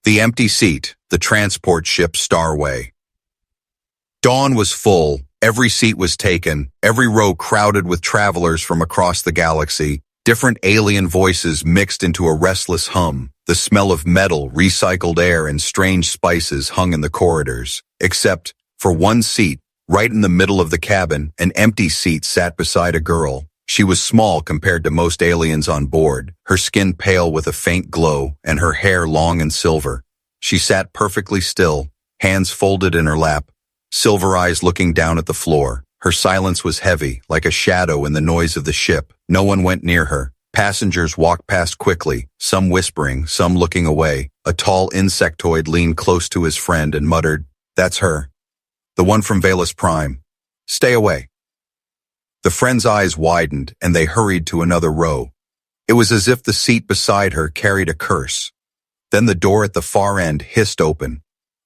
The empty seat, the transport ship Starway. Dawn was full, every seat was taken, every row crowded with travelers from across the galaxy. Different alien voices mixed into a restless hum. The smell of metal, recycled air, and strange spices hung in the corridors. Except, for one seat, right in the middle of the cabin, an empty seat sat beside a girl. She was small compared to most aliens on board, her skin pale with a faint glow, and her hair long and silver. She sat perfectly still, hands folded in her lap, silver eyes looking down at the floor. Her silence was heavy, like a shadow in the noise of the ship. No one went near her. Passengers walked past quickly, some whispering, some looking away. A tall insectoid leaned close to his friend and muttered, "That's her. The one from Valus Prime. Stay away." The friend's eyes widened, and they hurried to another row. It was as if the seat beside her carried a curse. Then the door at the far end hissed open.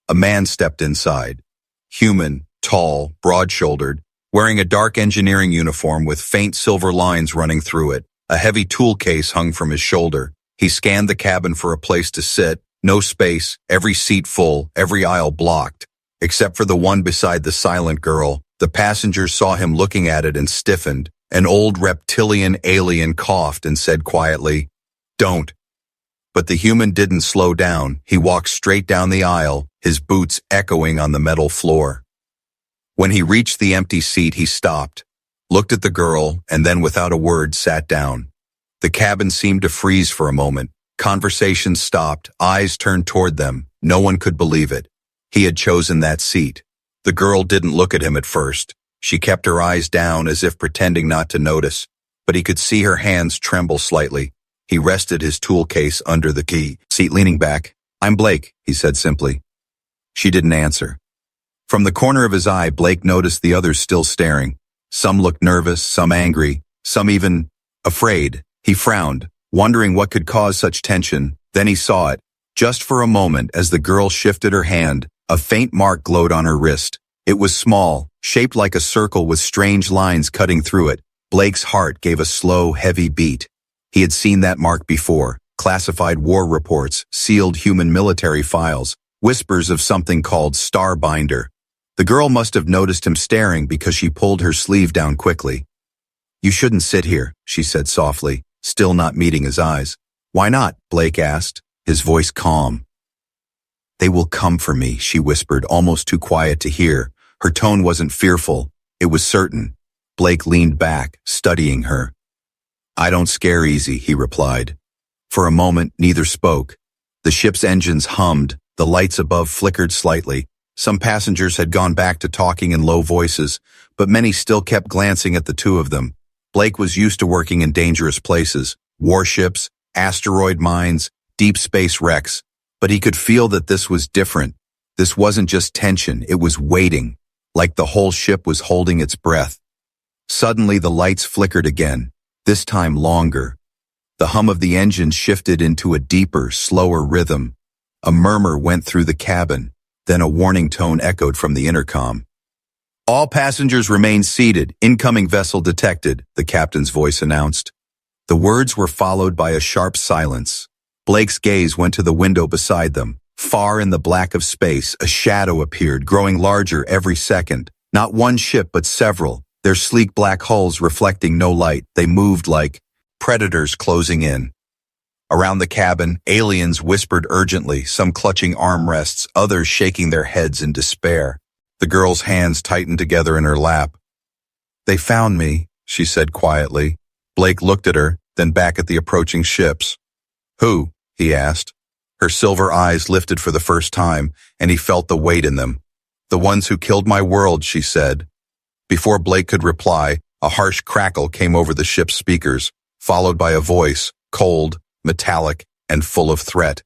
A man stepped inside. Human, tall, broad-shouldered, wearing a dark engineering uniform with faint silver lines running through it. A heavy tool case hung from his shoulder. He scanned the cabin for a place to sit. No space, every seat full, every aisle blocked. Except for the one beside the silent girl. The passengers saw him looking at it and stiffened. An old reptilian alien coughed and said quietly, "Don't." But the human didn't slow down. He walked straight down the aisle, his boots echoing on the metal floor. When he reached the empty seat, he stopped, looked at the girl, and then without a word sat down. The cabin seemed to freeze for a moment. Conversation stopped, eyes turned toward them. No one could believe it. He had chosen that seat. The girl didn't look at him at first. She kept her eyes down as if pretending not to notice, but he could see her hands tremble slightly. He rested his tool case under the key seat, leaning back. "I'm Blake," he said simply. She didn't answer. From the corner of his eye, Blake noticed the others still staring. Some looked nervous, some angry, some even afraid. He frowned, wondering what could cause such tension. Then he saw it. Just for a moment, as the girl shifted her hand, a faint mark glowed on her wrist. It was small, shaped like a circle with strange lines cutting through it. Blake's heart gave a slow, heavy beat. He had seen that mark before. Classified war reports, sealed human military files, whispers of something called Starbinder. The girl must have noticed him staring because she pulled her sleeve down quickly. "You shouldn't sit here," she said softly, still not meeting his eyes. "Why not?" Blake asked, his voice calm. "They will come for me," she whispered, almost too quiet to hear. Her tone wasn't fearful. It was certain. Blake leaned back, studying her. "I don't scare easy," he replied. For a moment, neither spoke. The ship's engines hummed. The lights above flickered slightly. Some passengers had gone back to talking in low voices, but many still kept glancing at the two of them. Blake was used to working in dangerous places, warships, asteroid mines, deep space wrecks, but he could feel that this was different. This wasn't just tension, it was waiting, like the whole ship was holding its breath. Suddenly the lights flickered again, this time longer. The hum of the engine shifted into a deeper, slower rhythm. A murmur went through the cabin. Then a warning tone echoed from the intercom. "All passengers remain seated. Incoming vessel detected," the captain's voice announced. The words were followed by a sharp silence. Blake's gaze went to the window beside them. Far in the black of space, a shadow appeared, growing larger every second. Not one ship, but several, their sleek black hulls reflecting no light. They moved like predators closing in. Around the cabin, aliens whispered urgently, some clutching armrests, others shaking their heads in despair. The girl's hands tightened together in her lap. "They found me," she said quietly. Blake looked at her, then back at the approaching ships. "Who?" he asked. Her silver eyes lifted for the first time, and he felt the weight in them. "The ones who killed my world," she said. Before Blake could reply, a harsh crackle came over the ship's speakers, followed by a voice, cold, metallic, and full of threat.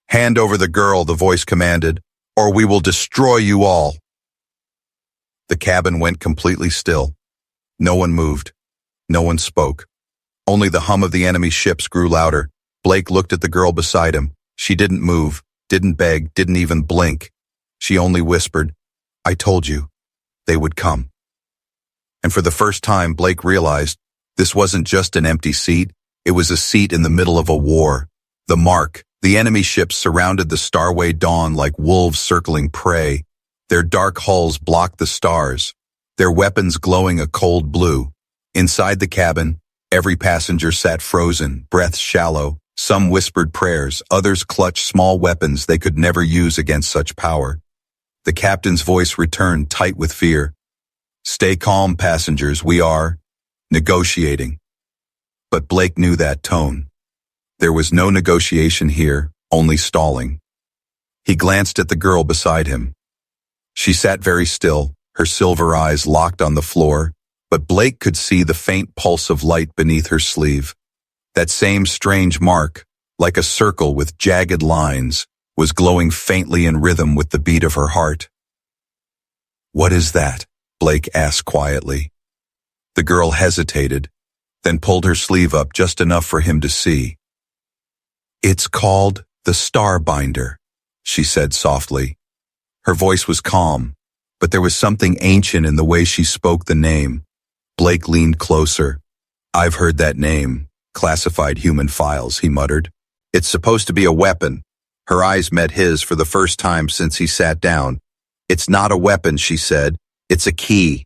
"Hand over the girl," the voice commanded, "or we will destroy you all." The cabin went completely still. No one moved. No one spoke. Only the hum of the enemy ships grew louder. Blake looked at the girl beside him. She didn't move, didn't beg, didn't even blink. She only whispered, "I told you, they would come." And for the first time, Blake realized this wasn't just an empty seat. It was a seat in the middle of a war. The mark, The enemy ships surrounded the starway Dawn like wolves circling prey. Their dark hulls blocked the stars, their weapons glowing a cold blue. Inside the cabin, every passenger sat frozen, breaths shallow. Some whispered prayers, others clutched small weapons they could never use against such power. The captain's voice returned, tight with fear. "Stay calm, passengers, we are negotiating." But Blake knew that tone. There was no negotiation here, only stalling. He glanced at the girl beside him. She sat very still, her silver eyes locked on the floor, but Blake could see the faint pulse of light beneath her sleeve. That same strange mark, like a circle with jagged lines, was glowing faintly in rhythm with the beat of her heart. "What is that?" Blake asked quietly. The girl hesitated, then pulled her sleeve up just enough for him to see. "It's called the Starbinder," she said softly. Her voice was calm, but there was something ancient in the way she spoke the name. Blake leaned closer. "I've heard that name. Classified human files," he muttered. "It's supposed to be a weapon." Her eyes met his for the first time since he sat down. "It's not a weapon," she said. "It's a key."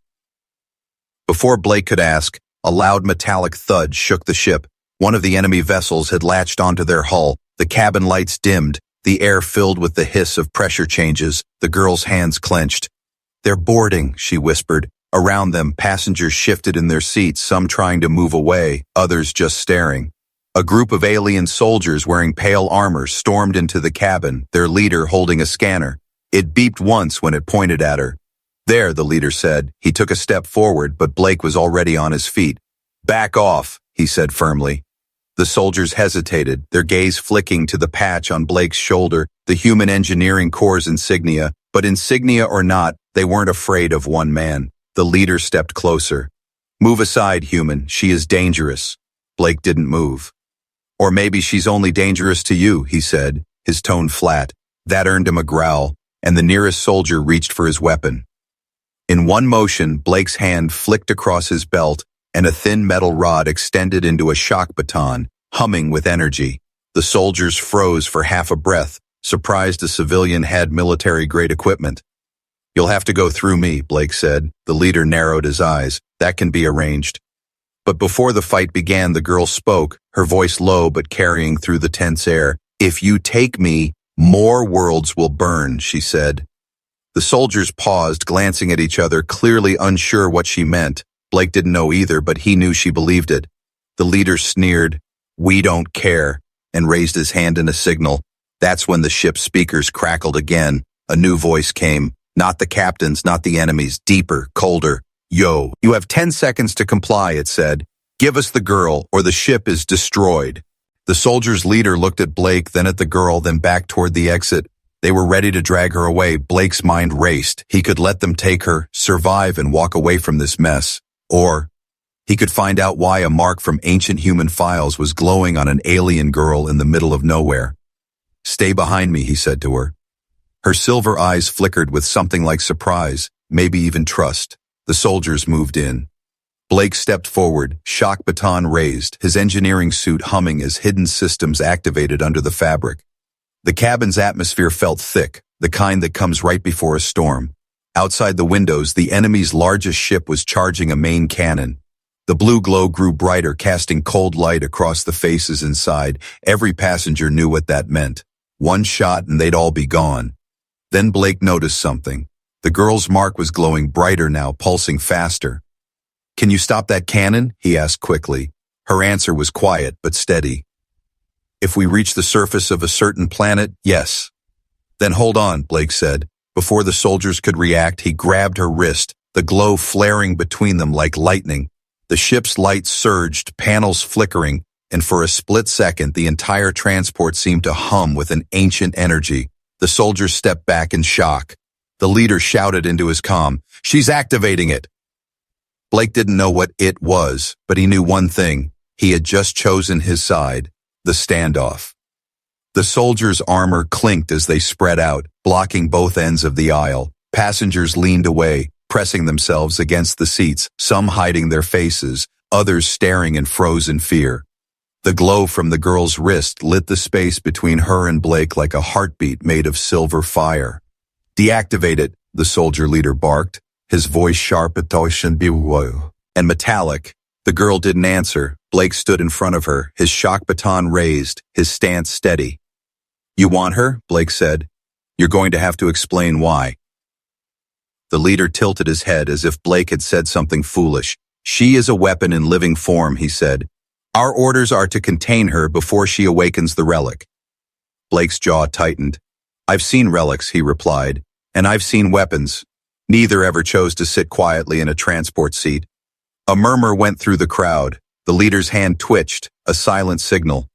Before Blake could ask, a loud metallic thud shook the ship. One of the enemy vessels had latched onto their hull. The cabin lights dimmed, the air filled with the hiss of pressure changes. The girl's hands clenched. "They're boarding," she whispered. Around them, passengers shifted in their seats, some trying to move away, others just staring. A group of alien soldiers wearing pale armor stormed into the cabin, their leader holding a scanner. It beeped once when it pointed at her. "There," the leader said. He took a step forward, but Blake was already on his feet. "Back off," he said firmly. The soldiers hesitated, their gaze flicking to the patch on Blake's shoulder, the Human Engineering Corps' insignia. But insignia or not, they weren't afraid of one man. The leader stepped closer. "Move aside, human. She is dangerous." Blake didn't move. "Or maybe she's only dangerous to you," he said, his tone flat. That earned him a growl, and the nearest soldier reached for his weapon. In one motion, Blake's hand flicked across his belt, and a thin metal rod extended into a shock baton, humming with energy. The soldiers froze for half a breath, surprised a civilian had military-grade equipment. "You'll have to go through me," Blake said. The leader narrowed his eyes. "That can be arranged." But before the fight began, the girl spoke, her voice low but carrying through the tense air. "If you take me, more worlds will burn," she said. The soldiers paused, glancing at each other, clearly unsure what she meant. Blake didn't know either, but he knew she believed it. The leader sneered, "We don't care," and raised his hand in a signal. That's when the ship's speakers crackled again. A new voice came. Not the captain's, not the enemy's, deeper, colder. "Yo, you have 10 seconds to comply," it said. "Give us the girl, or the ship is destroyed." The soldier's leader looked at Blake, then at the girl, then back toward the exit. They were ready to drag her away. Blake's mind raced. He could let them take her, survive, and walk away from this mess. Or he could find out why a mark from ancient human files was glowing on an alien girl in the middle of nowhere. "Stay behind me," he said to her. Her silver eyes flickered with something like surprise, maybe even trust. The soldiers moved in. Blake stepped forward, shock baton raised, his engineering suit humming as hidden systems activated under the fabric. The cabin's atmosphere felt thick, the kind that comes right before a storm. Outside the windows, the enemy's largest ship was charging a main cannon. The blue glow grew brighter, casting cold light across the faces inside. Every passenger knew what that meant. One shot and they'd all be gone. Then Blake noticed something. The girl's mark was glowing brighter now, pulsing faster. "Can you stop that cannon?" he asked quickly. Her answer was quiet but steady. "If we reach the surface of a certain planet, yes." "Then hold on," Blake said. Before the soldiers could react, he grabbed her wrist, the glow flaring between them like lightning. The ship's lights surged, panels flickering, and for a split second, the entire transport seemed to hum with an ancient energy. The soldiers stepped back in shock. The leader shouted into his comm, "She's activating it." Blake didn't know what it was, but he knew one thing. He had just chosen his side, the standoff. The soldiers' armor clinked as they spread out, blocking both ends of the aisle. Passengers leaned away, pressing themselves against the seats, some hiding their faces, others staring in frozen fear. The glow from the girl's wrist lit the space between her and Blake like a heartbeat made of silver fire. "Deactivate it," the soldier leader barked, his voice sharp and metallic. The girl didn't answer. Blake stood in front of her, his shock baton raised, his stance steady. "You want her?" Blake said. "You're going to have to explain why." The leader tilted his head as if Blake had said something foolish. "She is a weapon in living form," he said. "Our orders are to contain her before she awakens the relic." Blake's jaw tightened. "I've seen relics," he replied, "and I've seen weapons. Neither ever chose to sit quietly in a transport seat." A murmur went through the crowd. The leader's hand twitched, a silent signal.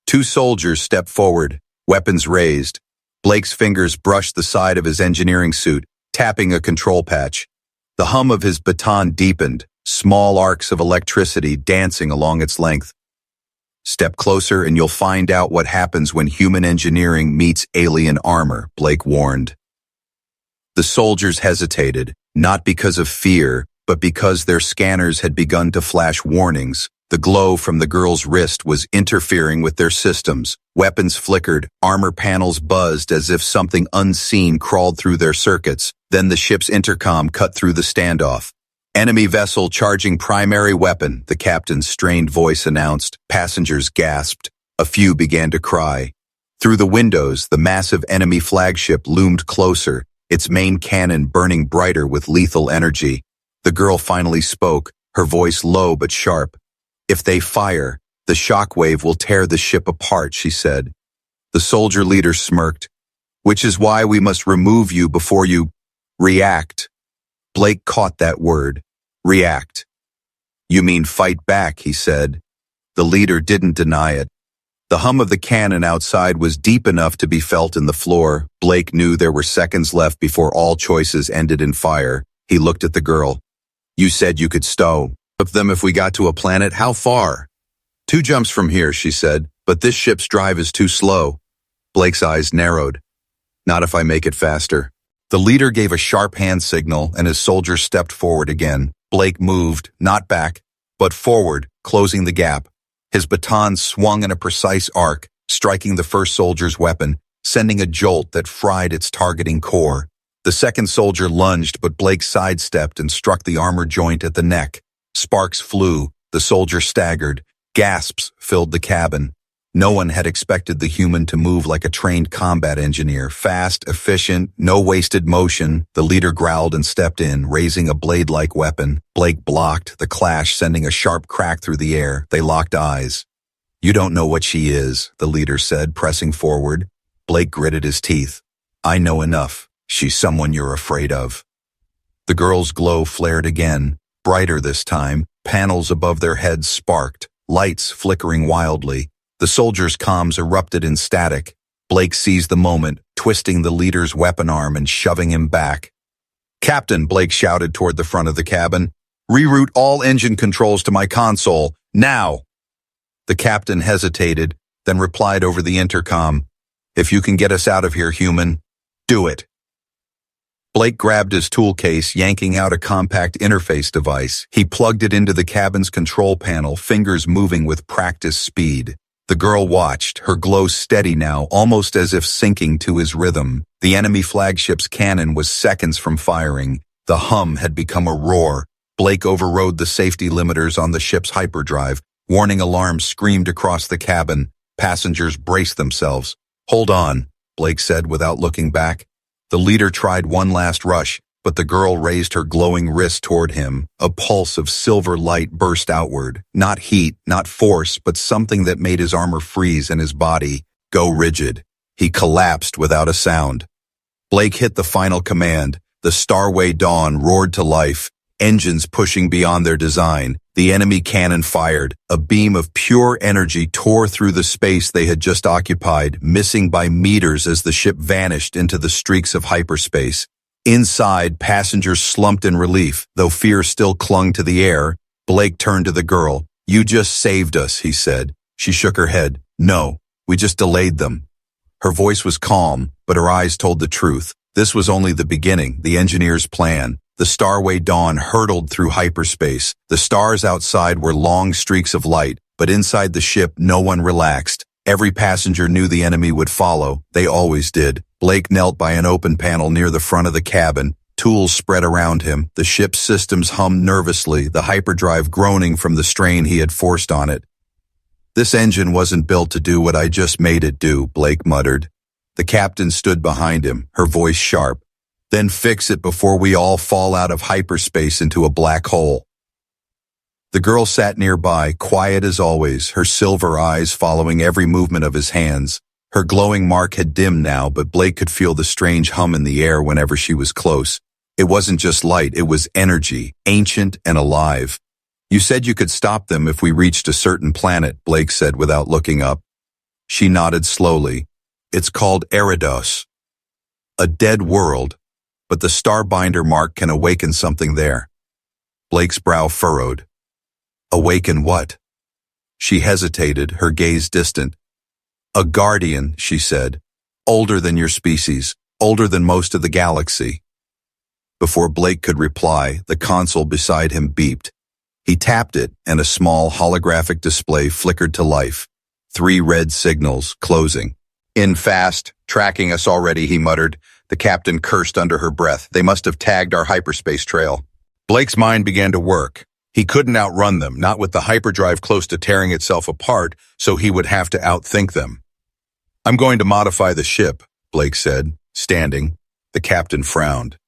Two soldiers stepped forward, weapons raised. Blake's fingers brushed the side of his engineering suit, tapping a control patch. The hum of his baton deepened, small arcs of electricity dancing along its length. "Step closer and you'll find out what happens when human engineering meets alien armor," Blake warned. The soldiers hesitated, not because of fear, but because their scanners had begun to flash warnings. The glow from the girl's wrist was interfering with their systems. Weapons flickered, armor panels buzzed as if something unseen crawled through their circuits. Then the ship's intercom cut through the standoff. "Enemy vessel charging primary weapon," the captain's strained voice announced. Passengers gasped. A few began to cry. Through the windows, the massive enemy flagship loomed closer, its main cannon burning brighter with lethal energy. The girl finally spoke, her voice low but sharp. "If they fire, the shockwave will tear the ship apart," she said. The soldier leader smirked. "Which is why we must remove you before you react." Blake caught that word. React. "You mean fight back," he said. The leader didn't deny it. The hum of the cannon outside was deep enough to be felt in the floor. Blake knew there were seconds left before all choices ended in fire. He looked at the girl. "You said you could stow up them if we got to a planet. How far?" "2 jumps from here," she said, "but this ship's drive is too slow." Blake's eyes narrowed. "Not if I make it faster." The leader gave a sharp hand signal and his soldiers stepped forward again. Blake moved, not back, but forward, closing the gap. His baton swung in a precise arc, striking the first soldier's weapon, sending a jolt that fried its targeting core. The second soldier lunged, but Blake sidestepped and struck the armor joint at the neck. Sparks flew, the soldier staggered, gasps filled the cabin. No one had expected the human to move like a trained combat engineer, fast, efficient, no wasted motion. The leader growled and stepped in, raising a blade-like weapon. Blake blocked, the clash sending a sharp crack through the air. They locked eyes. "You don't know what she is," the leader said, pressing forward. Blake gritted his teeth. "I know enough. She's someone you're afraid of." The girl's glow flared again, brighter this time. Panels above their heads sparked, lights flickering wildly. The soldiers' comms erupted in static. Blake seized the moment, twisting the leader's weapon arm and shoving him back. "Captain," Blake shouted toward the front of the cabin, "reroute all engine controls to my console, now!" The captain hesitated, then replied over the intercom, "If you can get us out of here, human, do it." Blake grabbed his tool case, yanking out a compact interface device. He plugged it into the cabin's control panel, fingers moving with practiced speed. The girl watched, her glow steady now, almost as if syncing to his rhythm. The enemy flagship's cannon was seconds from firing. The hum had become a roar. Blake overrode the safety limiters on the ship's hyperdrive. Warning alarms screamed across the cabin. Passengers braced themselves. "Hold on," Blake said without looking back. The leader tried one last rush, but the girl raised her glowing wrist toward him. A pulse of silver light burst outward. Not heat, not force, but something that made his armor freeze and his body go rigid. He collapsed without a sound. Blake hit the final command. The Starway Dawn roared to life, engines pushing beyond their design. The enemy cannon fired. A beam of pure energy tore through the space they had just occupied, missing by meters as the ship vanished into the streaks of hyperspace. Inside, passengers slumped in relief, though fear still clung to the air. Blake turned to the girl. "You just saved us," he said. She shook her head. "No, we just delayed them." Her voice was calm, but her eyes told the truth. This was only the beginning, the engineer's plan. The Starway Dawn hurtled through hyperspace. The stars outside were long streaks of light, But inside the ship, no one relaxed. Every passenger knew the enemy would follow. They always did. Blake knelt by an open panel near the front of the cabin. Tools spread around him. The ship's systems hummed nervously, the hyperdrive groaning from the strain he had forced on it. "This engine wasn't built to do what I just made it do," Blake muttered. The captain stood behind him, her voice sharp. "Then fix it before we all fall out of hyperspace into a black hole." The girl sat nearby, quiet as always, her silver eyes following every movement of his hands. Her glowing mark had dimmed now, but Blake could feel the strange hum in the air whenever she was close. It wasn't just light, it was energy, ancient and alive. "You said you could stop them if we reached a certain planet," Blake said without looking up. She nodded slowly. "It's called Eridos. A dead world, but the starbinder mark can awaken something there." Blake's brow furrowed. "Awaken what?" She hesitated, her gaze distant. "A guardian," she said. "Older than your species, older than most of the galaxy." Before Blake could reply, the console beside him beeped. He tapped it, and a small holographic display flickered to life. 3 red signals, closing. "In fast, tracking us already," he muttered. The captain cursed under her breath. "They must have tagged our hyperspace trail." Blake's mind began to work. He couldn't outrun them, not with the hyperdrive close to tearing itself apart, so he would have to outthink them. "I'm going to modify the ship," Blake said, standing. The captain frowned.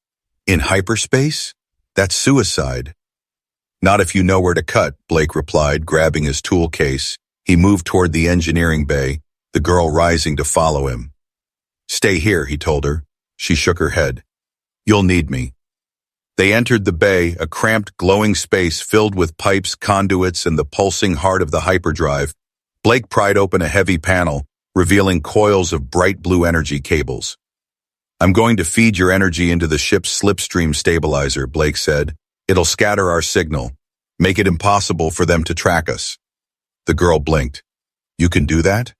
"In hyperspace? That's suicide." "Not if you know where to cut," Blake replied, grabbing his tool case. He moved toward the engineering bay, the girl rising to follow him. "Stay here," he told her. She shook her head. "You'll need me." They entered the bay, a cramped, glowing space filled with pipes, conduits, and the pulsing heart of the hyperdrive. Blake pried open a heavy panel, revealing coils of bright blue energy cables. "I'm going to feed your energy into the ship's slipstream stabilizer," Blake said. "It'll scatter our signal, make it impossible for them to track us." The girl blinked. "You can do that?"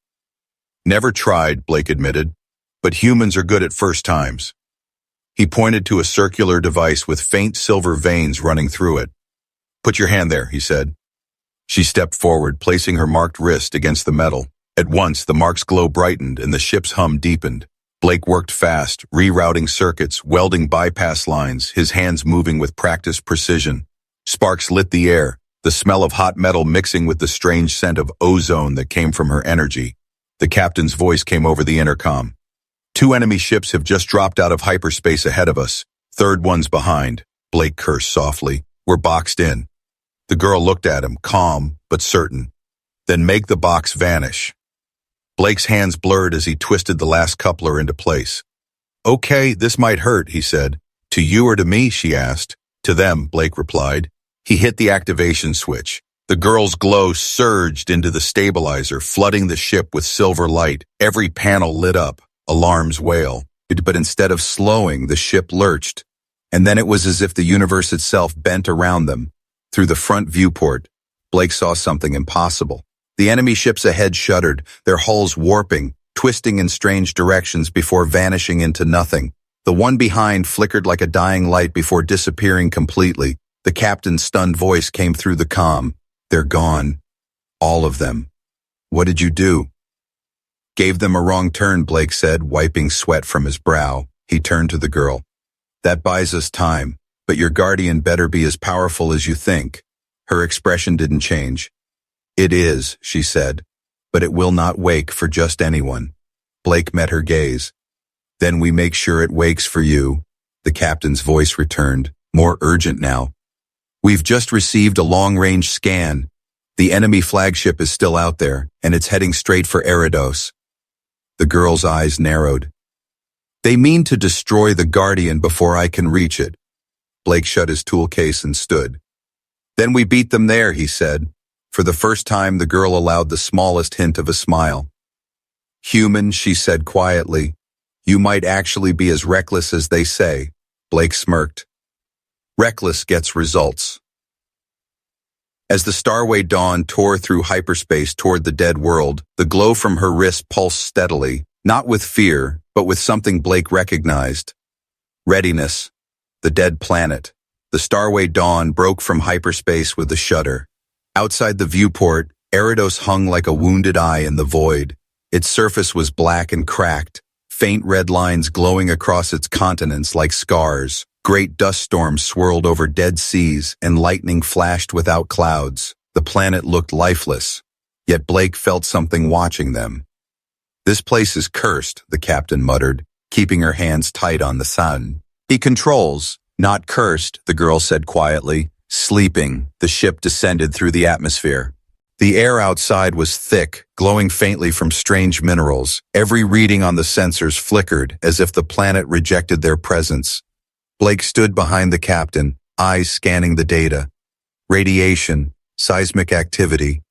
"Never tried," Blake admitted, "but humans are good at first times." He pointed to a circular device with faint silver veins running through it. "Put your hand there," he said. She stepped forward, placing her marked wrist against the metal. At once, the mark's glow brightened and the ship's hum deepened. Blake worked fast, rerouting circuits, welding bypass lines, his hands moving with practiced precision. Sparks lit the air, the smell of hot metal mixing with the strange scent of ozone that came from her energy. The captain's voice came over the intercom. "2 enemy ships have just dropped out of hyperspace ahead of us. 3rd one's behind." Blake cursed softly. "We're boxed in." The girl looked at him, calm but certain. "Then make the box vanish." Blake's hands blurred as he twisted the last coupler into place. "Okay, this might hurt," he said. "To you or to me?" she asked. "To them," Blake replied. He hit the activation switch. The girl's glow surged into the stabilizer, flooding the ship with silver light. Every panel lit up. Alarms wail. But instead of slowing, the ship lurched. And then it was as if the universe itself bent around them. Through the front viewport, Blake saw something impossible. The enemy ships ahead shuddered, their hulls warping, twisting in strange directions before vanishing into nothing. The one behind flickered like a dying light before disappearing completely. The captain's stunned voice came through the comm. "They're gone. All of them. What did you do?" "Gave them a wrong turn," Blake said, wiping sweat from his brow. He turned to the girl. "That buys us time, but your guardian better be as powerful as you think." Her expression didn't change. "It is," she said, "but it will not wake for just anyone." Blake met her gaze. "Then we make sure it wakes for you." The captain's voice returned, more urgent now. "We've just received a long-range scan. The enemy flagship is still out there, and it's heading straight for Eridos." The girl's eyes narrowed. "They mean to destroy the Guardian before I can reach it." Blake shut his tool case and stood. "Then we beat them there," he said. For the first time, the girl allowed the smallest hint of a smile. "Human," she said quietly. "You might actually be as reckless as they say." Blake smirked. "Reckless gets results." As the Starway Dawn tore through hyperspace toward the dead world, the glow from her wrist pulsed steadily, not with fear, but with something Blake recognized. Readiness. The dead planet. The Starway Dawn broke from hyperspace with a shudder. Outside the viewport, Eridos hung like a wounded eye in the void. Its surface was black and cracked, faint red lines glowing across its continents like scars. Great dust storms swirled over dead seas, and lightning flashed without clouds. The planet looked lifeless, yet Blake felt something watching them. "This place is cursed," the captain muttered, keeping her hands tight on the sun. "He controls, not cursed," the girl said quietly. Sleeping, the ship descended through the atmosphere. The air outside was thick, glowing faintly from strange minerals. Every reading on the sensors flickered, as if the planet rejected their presence. Blake stood behind the captain, eyes scanning the data. "Radiation, seismic activity,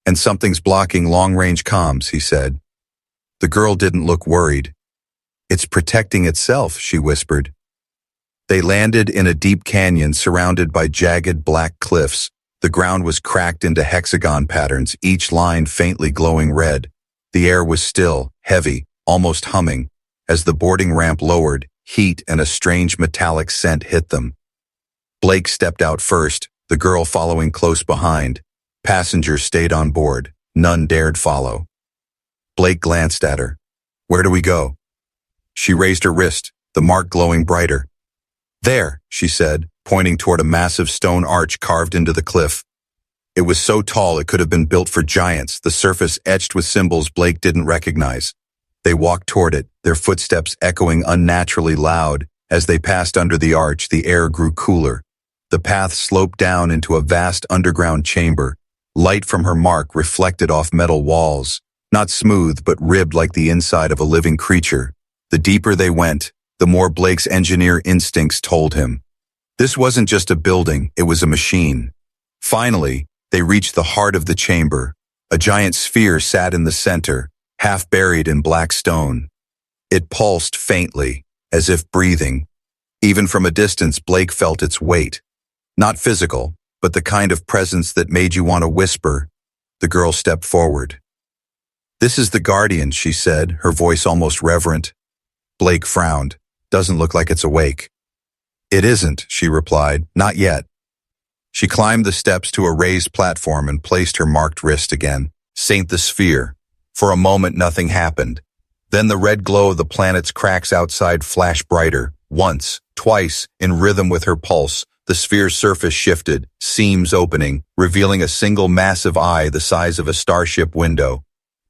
and something's blocking long-range comms," he said. The girl didn't look worried. "It's protecting itself," she whispered. They landed in a deep canyon surrounded by jagged black cliffs. The ground was cracked into hexagon patterns, each line faintly glowing red. The air was still, heavy, almost humming. As the boarding ramp lowered, heat and a strange metallic scent hit them. Blake stepped out first, the girl following close behind. Passengers stayed on board. None dared follow. Blake glanced at her. "Where do we go?" She raised her wrist, the mark glowing brighter. "There," she said, pointing toward a massive stone arch carved into the cliff. It was so tall it could have been built for giants, the surface etched with symbols Blake didn't recognize. They walked toward it, their footsteps echoing unnaturally loud. As they passed under the arch, the air grew cooler. The path sloped down into a vast underground chamber. Light from her mark reflected off metal walls, not smooth but ribbed like the inside of a living creature. The deeper they went, the more Blake's engineer instincts told him. This wasn't just a building, it was a machine. Finally, they reached the heart of the chamber. A giant sphere sat in the center, half buried in black stone. It pulsed faintly, as if breathing. Even from a distance, Blake felt its weight. Not physical, but the kind of presence that made you want to whisper. The girl stepped forward. "This is the Guardian," she said, her voice almost reverent. Blake frowned. "Doesn't look like it's awake." "It isn't," she replied. "Not yet." She climbed the steps to a raised platform and placed her marked wrist again. Saint the sphere. For a moment, nothing happened. Then the red glow of the planet's cracks outside flashed brighter. Once, twice, in rhythm with her pulse, the sphere's surface shifted, seams opening, revealing a single massive eye the size of a starship window.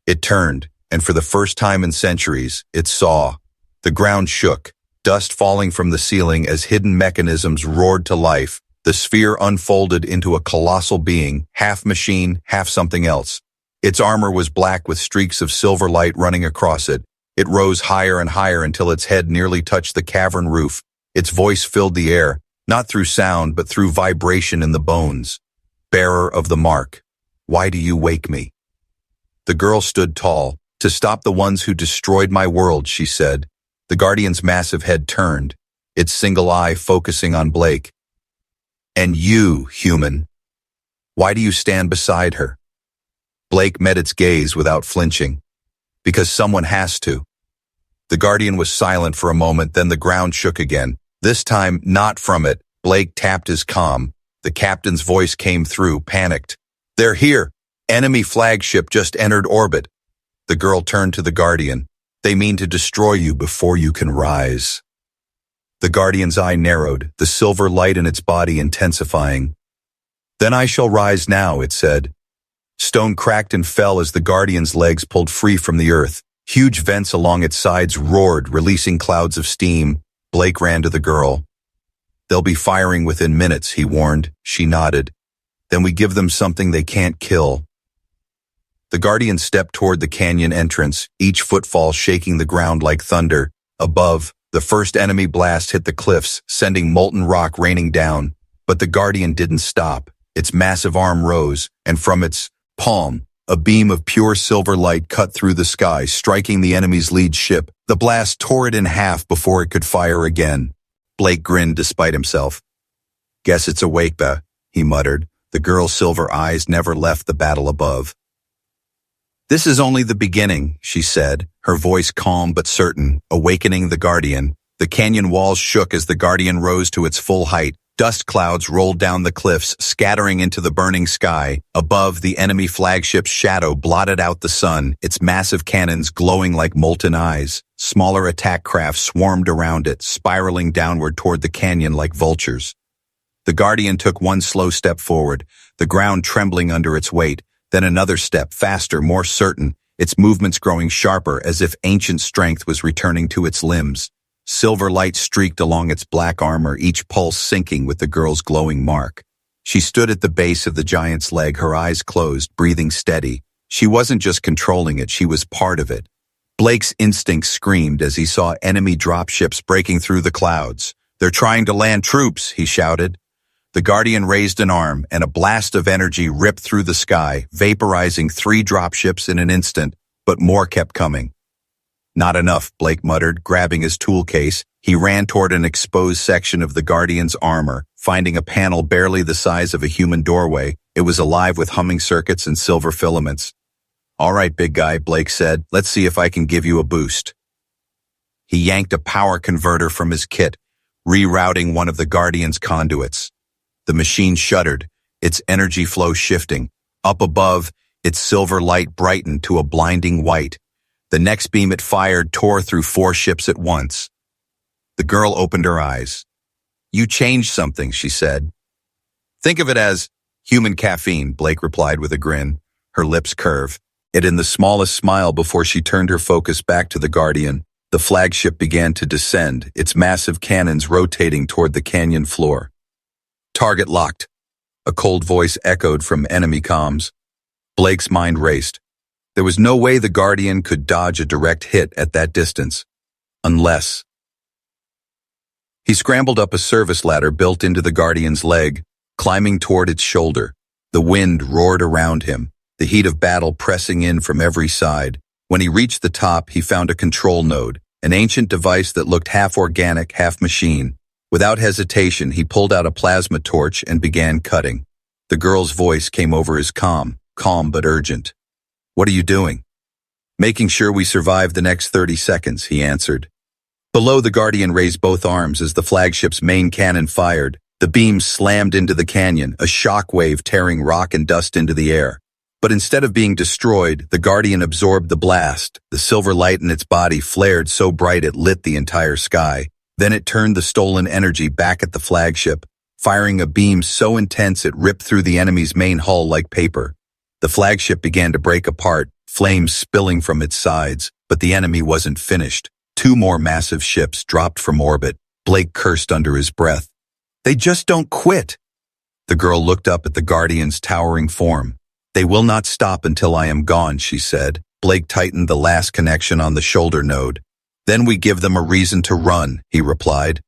It turned, and for the first time in centuries, it saw. The ground shook, dust falling from the ceiling as hidden mechanisms roared to life. The sphere unfolded into a colossal being, half machine, half something else. Its armor was black with streaks of silver light running across it. It rose higher and higher until its head nearly touched the cavern roof. Its voice filled the air, not through sound but through vibration in the bones. "Bearer of the mark, why do you wake me?" The girl stood tall. "To stop the ones who destroyed my world," she said. The Guardian's massive head turned, its single eye focusing on Blake. "And you, human, why do you stand beside her?" Blake met its gaze without flinching. "Because someone has to." The Guardian was silent for a moment, then the ground shook again. This time, not from it. Blake tapped his comm. The captain's voice came through, panicked. "They're here. Enemy flagship just entered orbit." The girl turned to the Guardian. "They mean to destroy you before you can rise." The Guardian's eye narrowed, the silver light in its body intensifying. "Then I shall rise now," it said. Stone cracked and fell as the Guardian's legs pulled free from the earth. Huge vents along its sides roared, releasing clouds of steam. Blake ran to the girl. "They'll be firing within minutes," he warned. She nodded. "Then we give them something they can't kill." The Guardian stepped toward the canyon entrance, each footfall shaking the ground like thunder. Above, the first enemy blast hit the cliffs, sending molten rock raining down. But the Guardian didn't stop. Its massive arm rose, and from its palm, a beam of pure silver light cut through the sky, striking the enemy's lead ship. The blast tore it in half before it could fire again. Blake grinned despite himself. "Guess it's awake, he muttered. The girl's silver eyes never left the battle above. "This is only the beginning," she said, her voice calm but certain, awakening the Guardian. The canyon walls shook as the Guardian rose to its full height, Dust clouds rolled down the cliffs, scattering into the burning sky. Above, the enemy flagship's shadow blotted out the sun, its massive cannons glowing like molten eyes. Smaller attack craft swarmed around it, spiraling downward toward the canyon like vultures. The Guardian took one slow step forward, the ground trembling under its weight, then another step, faster, more certain, its movements growing sharper as if ancient strength was returning to its limbs. Silver light streaked along its black armor, each pulse syncing with the girl's glowing mark. She stood at the base of the giant's leg, her eyes closed, breathing steady. She wasn't just controlling it, she was part of it. Blake's instinct screamed as he saw enemy dropships breaking through the clouds. "They're trying to land troops," he shouted. The Guardian raised an arm, and a blast of energy ripped through the sky, vaporizing 3 dropships in an instant, but more kept coming. "Not enough," Blake muttered, grabbing his tool case. He ran toward an exposed section of the Guardian's armor, finding a panel barely the size of a human doorway. It was alive with humming circuits and silver filaments. "All right, big guy," Blake said. "Let's see if I can give you a boost." He yanked a power converter from his kit, rerouting one of the Guardian's conduits. The machine shuddered, its energy flow shifting. Up above, its silver light brightened to a blinding white. The next beam it fired tore through 4 ships at once. The girl opened her eyes. "You changed something," she said. "Think of it as human caffeine," Blake replied with a grin. Her lips curved. It in the smallest smile before she turned her focus back to the Guardian. The flagship began to descend, its massive cannons rotating toward the canyon floor. "Target locked," a cold voice echoed from enemy comms. Blake's mind raced. There was no way the Guardian could dodge a direct hit at that distance. Unless... He scrambled up a service ladder built into the Guardian's leg, climbing toward its shoulder. The wind roared around him, the heat of battle pressing in from every side. When he reached the top, he found a control node, an ancient device that looked half organic, half machine. Without hesitation, he pulled out a plasma torch and began cutting. The girl's voice came over his calm but urgent. "What are you doing?" "Making sure we survive the next 30 seconds, he answered. Below, the Guardian raised both arms as the flagship's main cannon fired. The beams slammed into the canyon, a shock wave tearing rock and dust into the air. But instead of being destroyed, the Guardian absorbed the blast. The silver light in its body flared so bright it lit the entire sky. Then it turned the stolen energy back at the flagship, firing a beam so intense it ripped through the enemy's main hull like paper. The flagship began to break apart, flames spilling from its sides, but the enemy wasn't finished. 2 more massive ships dropped from orbit. Blake cursed under his breath. "They just don't quit." The girl looked up at the Guardian's towering form. "They will not stop until I am gone," she said. Blake tightened the last connection on the shoulder node. "Then we give them a reason to run," he replied.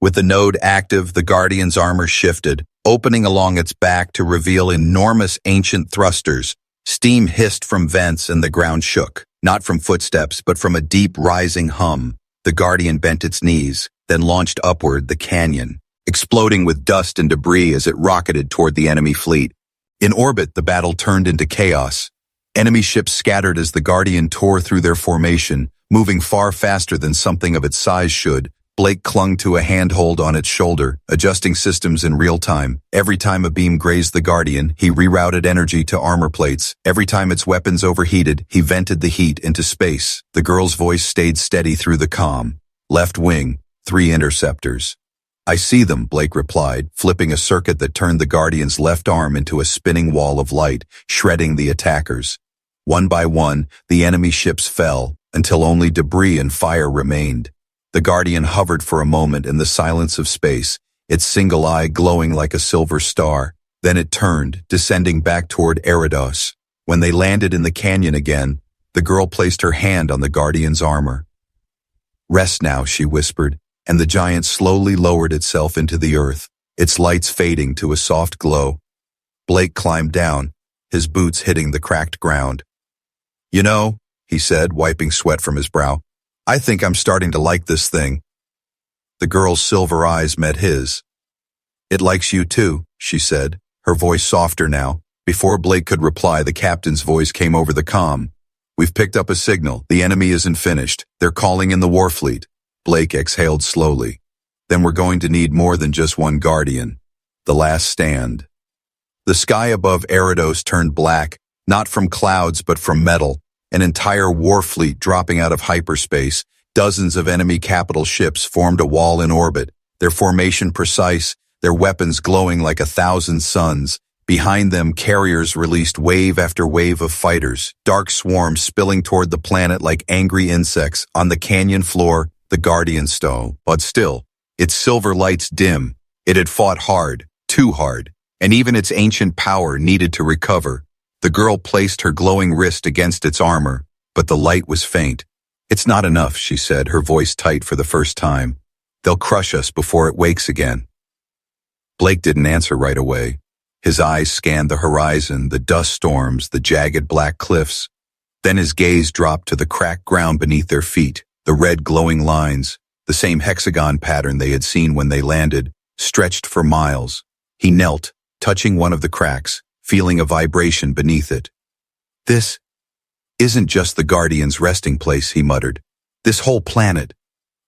With the node active, the Guardian's armor shifted, opening along its back to reveal enormous ancient thrusters. Steam hissed from vents and the ground shook, not from footsteps, but from a deep rising hum. The Guardian bent its knees, then launched upward the canyon, exploding with dust and debris as it rocketed toward the enemy fleet. In orbit, the battle turned into chaos. Enemy ships scattered as the Guardian tore through their formation, moving far faster than something of its size should. Blake clung to a handhold on its shoulder, adjusting systems in real time. Every time a beam grazed the Guardian, he rerouted energy to armor plates. Every time its weapons overheated, he vented the heat into space. The girl's voice stayed steady through the calm. "Left wing, 3 interceptors." "I see them," Blake replied, flipping a circuit that turned the Guardian's left arm into a spinning wall of light, shredding the attackers. One by one, the enemy ships fell, until only debris and fire remained. The Guardian hovered for a moment in the silence of space, its single eye glowing like a silver star. Then it turned, descending back toward Eridos. When they landed in the canyon again, the girl placed her hand on the Guardian's armor. "Rest now," she whispered, and the giant slowly lowered itself into the earth, its lights fading to a soft glow. Blake climbed down, his boots hitting the cracked ground. "You know," he said, wiping sweat from his brow, "I think I'm starting to like this thing." The girl's silver eyes met his. "It likes you too," she said, her voice softer now. Before Blake could reply, the captain's voice came over the comm. "We've picked up a signal. The enemy isn't finished. They're calling in the war fleet." Blake exhaled slowly. Then we're going to need more than just one guardian. The last stand. The sky above Eridos turned black, not from clouds but from metal, an entire war fleet dropping out of hyperspace. Dozens of enemy capital ships formed a wall in orbit, their formation precise, their weapons glowing like 1,000 suns. Behind them, carriers released wave after wave of fighters, dark swarms spilling toward the planet like angry insects. On the canyon floor, the Guardian stone. But still, its silver lights dim. It had fought hard, too hard, and even its ancient power needed to recover. The girl placed her glowing wrist against its armor, but the light was faint. "It's not enough," she said, her voice tight for the first time. "They'll crush us before it wakes again." Blake didn't answer right away. His eyes scanned the horizon, the dust storms, the jagged black cliffs. Then his gaze dropped to the cracked ground beneath their feet, the red glowing lines, the same hexagon pattern they had seen when they landed, stretched for miles. He knelt, touching one of the cracks, feeling a vibration beneath it. "This isn't just the Guardian's resting place," he muttered. "This whole planet.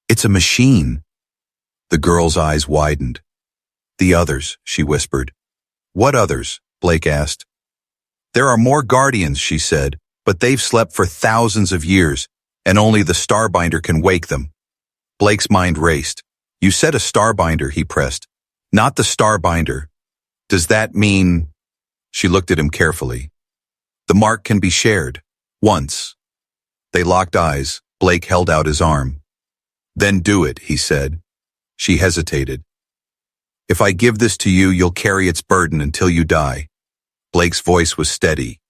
It's a machine." The girl's eyes widened. "The others," she whispered. "What others?" Blake asked. "There are more Guardians," she said, "but they've slept for thousands of years, and only the Starbinder can wake them." Blake's mind raced. "You said a Starbinder," he pressed. "Not the Starbinder. Does that mean—" She looked at him carefully. "The mark can be shared. Once." They locked eyes. Blake held out his arm. "Then do it," he said. She hesitated. "If I give this to you, you'll carry its burden until you die." Blake's voice was steady.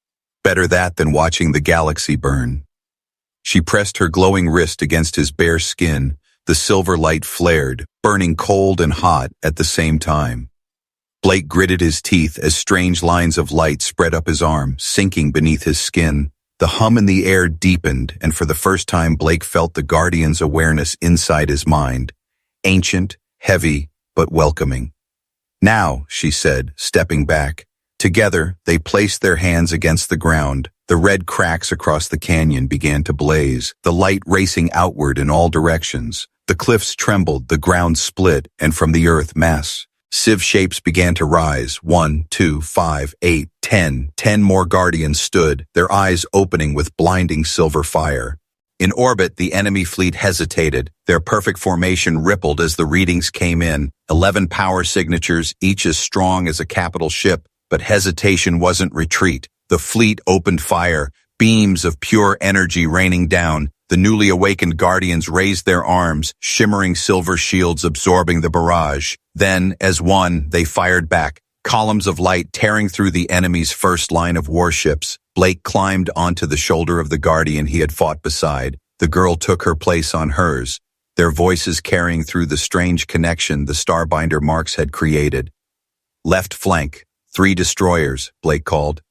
"Better that than watching the galaxy burn." She pressed her glowing wrist against his bare skin. The silver light flared, burning cold and hot at the same time. Blake gritted his teeth as strange lines of light spread up his arm, sinking beneath his skin. The hum in the air deepened, and for the first time Blake felt the Guardian's awareness inside his mind. Ancient, heavy, but welcoming. "Now," she said, stepping back. Together, they placed their hands against the ground. The red cracks across the canyon began to blaze, the light racing outward in all directions. The cliffs trembled, the ground split, and from the earth mass sieve shapes began to rise. 1, 2, 5, 8, 10. 10 more Guardians stood, their eyes opening with blinding silver fire. In orbit, the enemy fleet hesitated. Their perfect formation rippled as the readings came in. 11 power signatures, each as strong as a capital ship. But hesitation wasn't retreat. The fleet opened fire, beams of pure energy raining down. The newly awakened Guardians raised their arms, shimmering silver shields absorbing the barrage. Then, as one, they fired back, columns of light tearing through the enemy's first line of warships. Blake climbed onto the shoulder of the Guardian he had fought beside. The girl took her place on hers, their voices carrying through the strange connection the Starbinder marks had created. "Left flank, 3 destroyers," Blake called.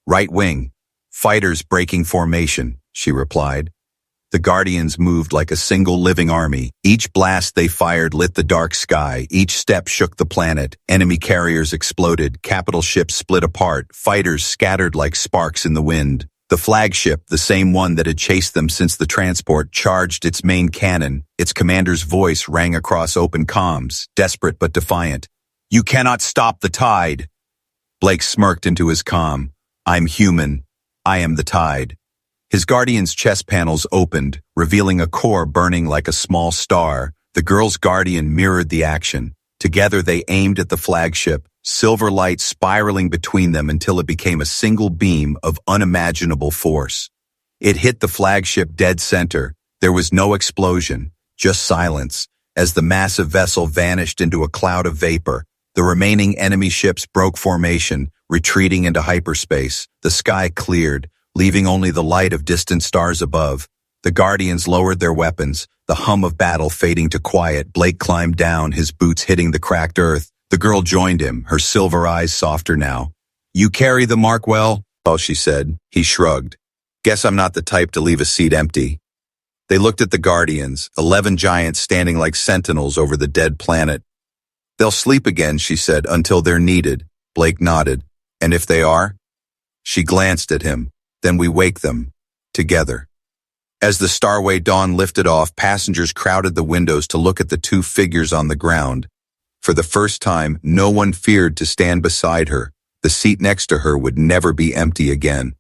"Right wing, fighters breaking formation," she replied. The Guardians moved like a single living army. Each blast they fired lit the dark sky. Each step shook the planet. Enemy carriers exploded. Capital ships split apart. Fighters scattered like sparks in the wind. The flagship, the same one that had chased them since the transport, charged its main cannon. Its commander's voice rang across open comms, desperate but defiant. "You cannot stop the tide." Blake smirked into his comm. "I'm human. I am the tide." His Guardian's chest panels opened, revealing a core burning like a small star. The girl's Guardian mirrored the action. Together they aimed at the flagship, silver light spiraling between them until it became a single beam of unimaginable force. It hit the flagship dead center. There was no explosion, just silence. As the massive vessel vanished into a cloud of vapor, the remaining enemy ships broke formation, retreating into hyperspace. The sky cleared, leaving only the light of distant stars above. The Guardians lowered their weapons, the hum of battle fading to quiet. Blake climbed down, his boots hitting the cracked earth. The girl joined him, her silver eyes softer now. "You carry the mark well?" "Oh," she said. He shrugged. "Guess I'm not the type to leave a seat empty." They looked at the Guardians, 11 giants standing like sentinels over the dead planet. "They'll sleep again," she said, "until they're needed." Blake nodded. "And if they are?" She glanced at him. "Then we wake them. Together." As the Starway Dawn lifted off, passengers crowded the windows to look at the two figures on the ground. For the first time, no one feared to stand beside her. The seat next to her would never be empty again.